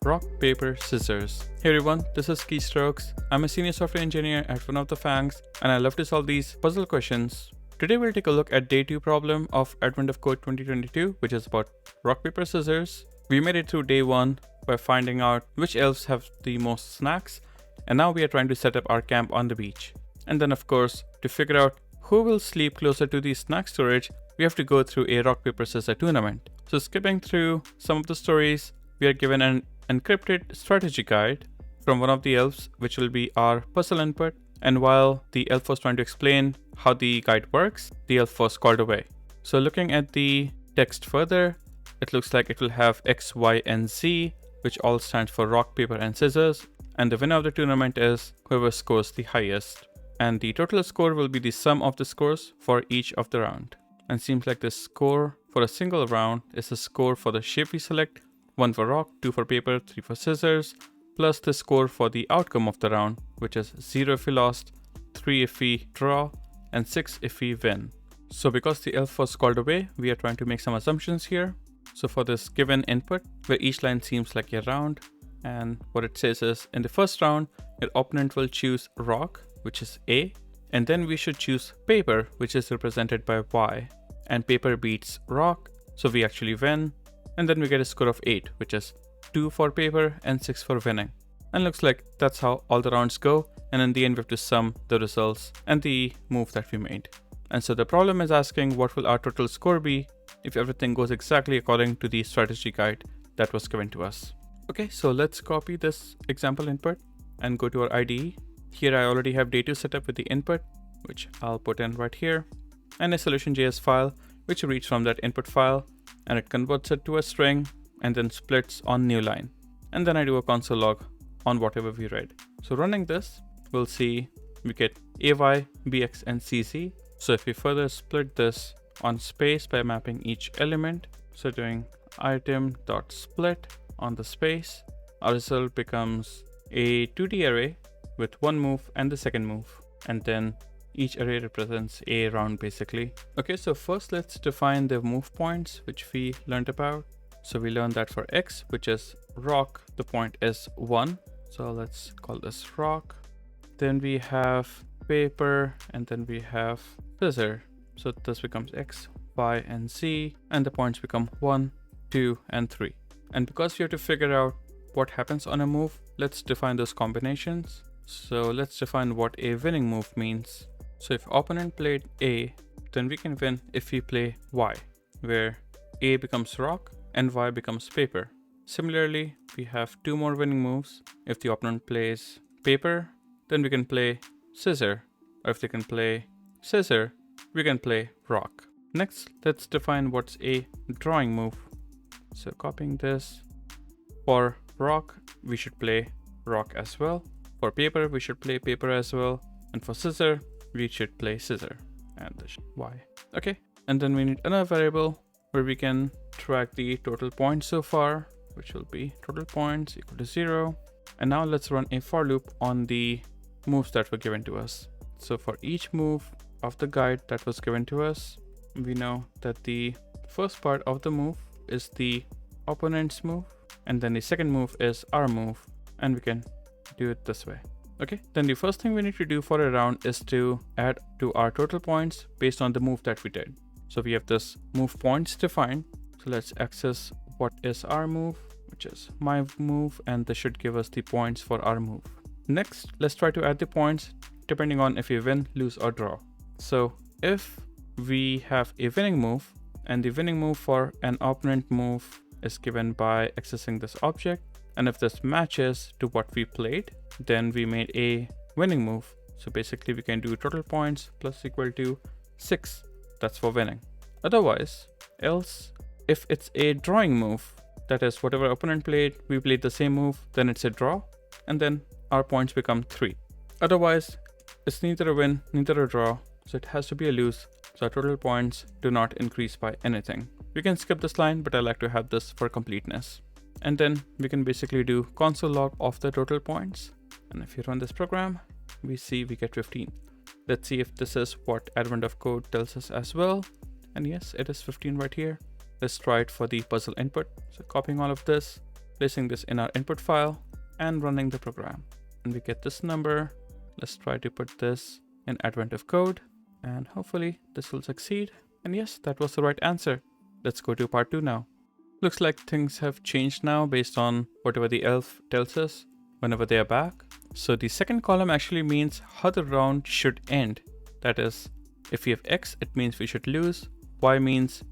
Rock, paper, scissors. Hey everyone, this is KeyStrokes. I'm a senior software engineer at one of the FAANGs, and I love to solve these puzzle questions. Today we'll take a look at day 2 problem of Advent of Code 2022, which is about rock, paper, scissors. We made it through day 1 by finding out which elves have the most snacks, and now we are trying to set up our camp on the beach. And then of course, to figure out who will sleep closer to the snack storage, we have to go through a rock, paper, scissors tournament. So skipping through some of the stories, we are given an encrypted strategy guide from one of the elves, which will be our puzzle input. And while the elf was trying to explain how the guide works, the elf was called away. So looking at the text further, it looks like it will have X, Y, and Z, which all stands for rock, paper, and scissors. And the winner of the tournament is whoever scores the highest. And the total score will be the sum of the scores for each of the round. And seems like the score for a single round is the score for the shape we select, 1 for rock, 2 for paper, 3 for scissors, plus the score for the outcome of the round, which is 0 if we lost, 3 if we draw, and 6 if we win. So because the elf was called away, we are trying to make some assumptions here. So for this given input, where each line seems like a round, and what it says is, in the first round, your opponent will choose rock, which is A, and then we should choose paper, which is represented by Y. And paper beats rock, so we actually win. And then we get a score of 8, which is 2 for paper and 6 for winning. And looks like that's how all the rounds go. And in the end, we have to sum the results and the move that we made. And so the problem is asking what will our total score be if everything goes exactly according to the strategy guide that was given to us. Okay, so let's copy this example input and go to our IDE. Here I already have day 2 set up with the input, which I'll put in right here, and a solution.js file, which reads from that input file, and it converts it to a string and then splits on new line. And then I do a console log on whatever we read. So running this, we'll see we get AY, BX, and CZ. So if we further split this on space by mapping each element, so doing item.split on the space, our result becomes a 2D array with one move and the second move. And then each array represents a round basically. Okay, so first let's define the move points, which we learned about. So we learned that for X, which is rock, the point is 1. So let's call this rock. Then we have paper, and then we have scissor. So this becomes X, Y, and Z, and the points become 1, 2, and 3. And because we have to figure out what happens on a move, let's define those combinations. So let's define what a winning move means. So if opponent played A, then we can win if we play Y, where A becomes rock and Y becomes paper. Similarly, we have 2 more winning moves. If the opponent plays paper, then we can play scissor. Or if they can play scissor, we can play rock. Next, let's define what's a drawing move. So copying this, for rock, we should play rock as well. For paper, we should play paper as well. And for scissor, we should play scissor and the Y. Okay, and then we need another variable where we can track the total points so far, which will be total points equal to 0. And now let's run a for loop on the moves that were given to us. So for each move of the guide that was given to us, we know that the first part of the move is the opponent's move, and then the second move is our move, and we can do it this way. Okay, then the first thing we need to do for a round is to add to our total points based on the move that we did. So we have this move points defined. So let's access what is our move, which is my move, and this should give us the points for our move. Next, let's try to add the points depending on if we win, lose, or draw. So if we have a winning move, and the winning move for an opponent move is given by accessing this object, and if this matches to what we played, then we made a winning move. So basically we can do total points plus equal to 6. That's for winning. Otherwise, else, if it's a drawing move, that is whatever opponent played, we played the same move, then it's a draw, and then our points become 3. Otherwise, it's neither a win, neither a draw, so it has to be a lose. So our total points do not increase by anything. We can skip this line, but I like to have this for completeness. And then we can basically do console log of the total points. And if you run this program, we see we get 15. Let's see if this is what Advent of Code tells us as well. And yes, it is 15 right here. Let's try it for the puzzle input. So copying all of this, placing this in our input file and running the program. And we get this number. Let's try to put this in advent of code and hopefully this will succeed. And yes, that was the right answer. Let's go to part 2 now. Looks like things have changed now based on whatever the elf tells us whenever they are back. So the second column actually means how the round should end. That is, if we have X, it means we should lose, Y means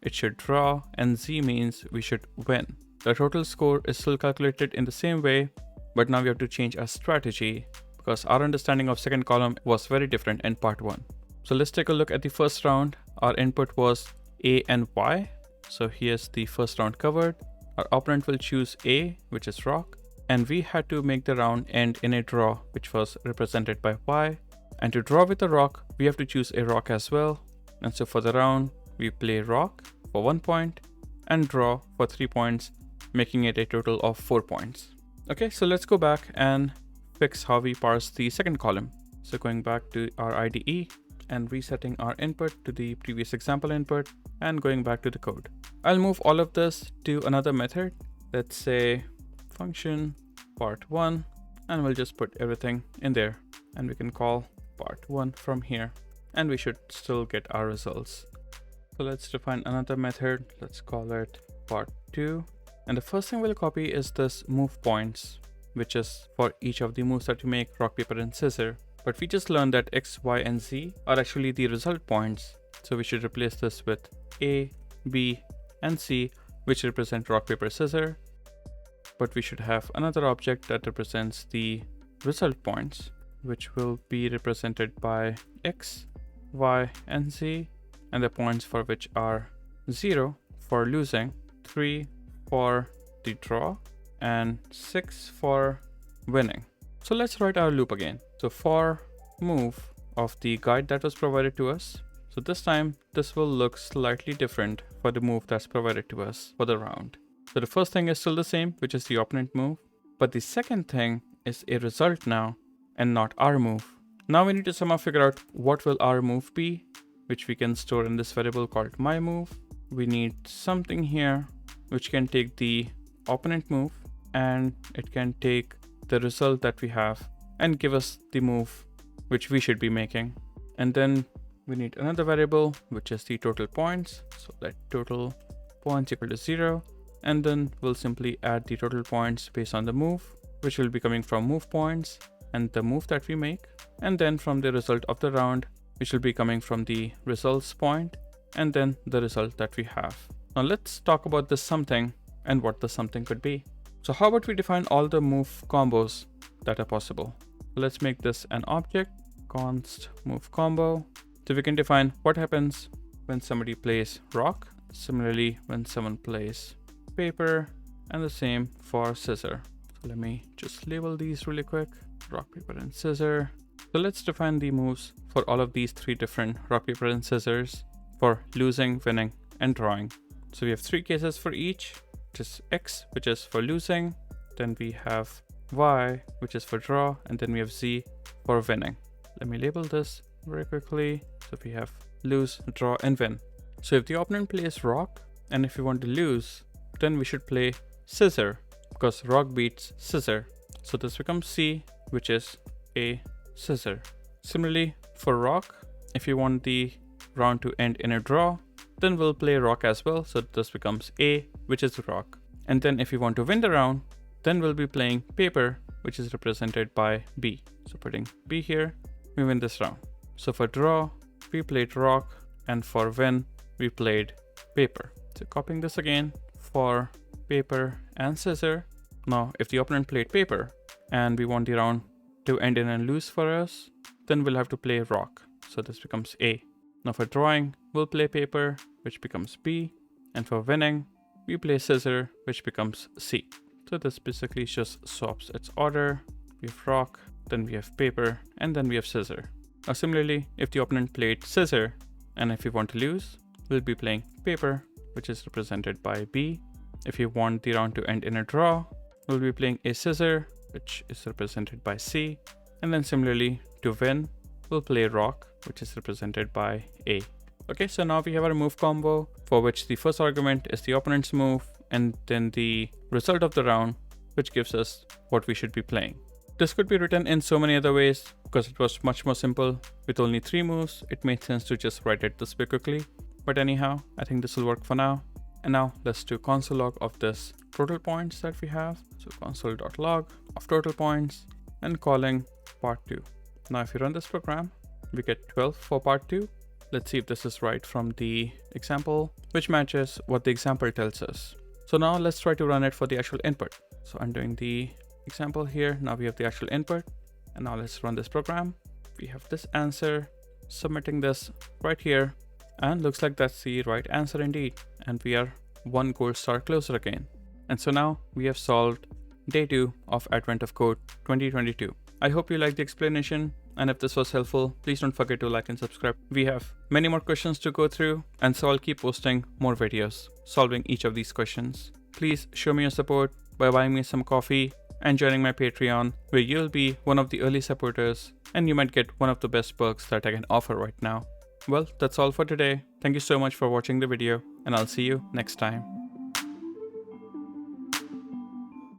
it should draw, and Z means we should win. The total score is still calculated in the same way, but now we have to change our strategy because our understanding of second column was very different in part 1. So let's take a look at the first round. Our input was A and Y. So here's the first round covered. Our opponent will choose A, which is rock, and we had to make the round end in a draw, which was represented by Y. And to draw with a rock, we have to choose a rock as well. And so for the round, we play rock for 1 point and draw for 3 points, making it a total of 4 points. Okay, so let's go back and fix how we parse the second column. So going back to our IDE and resetting our input to the previous example input and going back to the code. I'll move all of this to another method. Let's say function part1, and we'll just put everything in there, and we can call part1 from here, and we should still get our results. So let's define another method. Let's call it part2, and the first thing we'll copy is this move points, which is for each of the moves that we make, rock, paper, and scissor. But we just learned that X, Y, and Z are actually the result points. So we should replace this with A, B, and C, which represent rock, paper, scissor. But we should have another object that represents the result points, which will be represented by X, Y, and Z, and the points for which are 0 for losing, 3 for the draw, and 6 for winning. So let's write our loop again. So for move of the guide that was provided to us. So this time, this will look slightly different for the move that's provided to us for the round. So the first thing is still the same, which is the opponent move. But the second thing is a result now and not our move. Now we need to somehow figure out what will our move be, which we can store in this variable called my move. We need something here which can take the opponent move and it can take the result that we have and give us the move which we should be making. And then we need another variable which is the total points. So let total points equal to 0, and then we'll simply add the total points based on the move, which will be coming from move points and the move that we make, and then from the result of the round, which will be coming from the results point and then the result that we have. Now let's talk about this something and what the something could be. So how about we define all the move combos that are possible? Let's make this an object, const move combo. So we can define what happens when somebody plays rock, similarly when someone plays paper, and the same for scissor. So let me just label these really quick, rock, paper, and scissor. So let's define the moves for all of these 3 different rock, paper, and scissors for losing, winning, and drawing. So we have 3 cases for each, which is X, which is for losing, then we have Y, which is for draw, and then we have Z for winning. Let me label this very quickly. So we have lose, draw, and win. So if the opponent plays rock, and if we want to lose, then we should play scissor, because rock beats scissor. So this becomes C, which is a scissor. Similarly, for rock, if you want the round to end in a draw, then we'll play rock as well. So this becomes A, which is rock. And then if you want to win the round, then we'll be playing paper, which is represented by B. So putting B here, we win this round. So for draw, we played rock, and for win, we played paper. So copying this again for paper and scissor. Now, if the opponent played paper and we want the round to end in a lose for us, then we'll have to play rock. So this becomes A. Now for drawing, we'll play paper, which becomes B. And for winning, we play scissor, which becomes C. So this basically just swaps its order. We have rock, then we have paper, and then we have scissor. Now similarly, if the opponent played scissor, and if we want to lose, we'll be playing paper, which is represented by B. If you want the round to end in a draw, we'll be playing a scissor, which is represented by C. And then similarly, to win, we'll play rock, which is represented by A. Okay, so now we have our move combo, for which the first argument is the opponent's move, and then the result of the round, which gives us what we should be playing. This could be written in so many other ways. Because it was much more simple with only 3 moves, it made sense to just write it this way quickly. But anyhow, I think this will work for now. And now let's do console log of this total points that we have. So console.log of total points and calling part 2. Now if you run this program, we get 12 for part 2. Let's see if this is right from the example, which matches what the example tells us. So now let's try to run it for the actual input. So I'm doing the example here. Now we have the actual input. And now let's run this program. We have this answer, submitting this right here. And looks like that's the right answer indeed. And we are 1 gold star closer again. And so now we have solved day 2 of Advent of Code 2022. I hope you liked the explanation. And if this was helpful, please don't forget to like and subscribe. We have many more questions to go through, and so I'll keep posting more videos solving each of these questions. Please show me your support by buying me some coffee and joining my Patreon, where you'll be one of the early supporters and you might get one of the best perks that I can offer right now. Well, that's all for today. Thank you so much for watching the video, and I'll see you next time.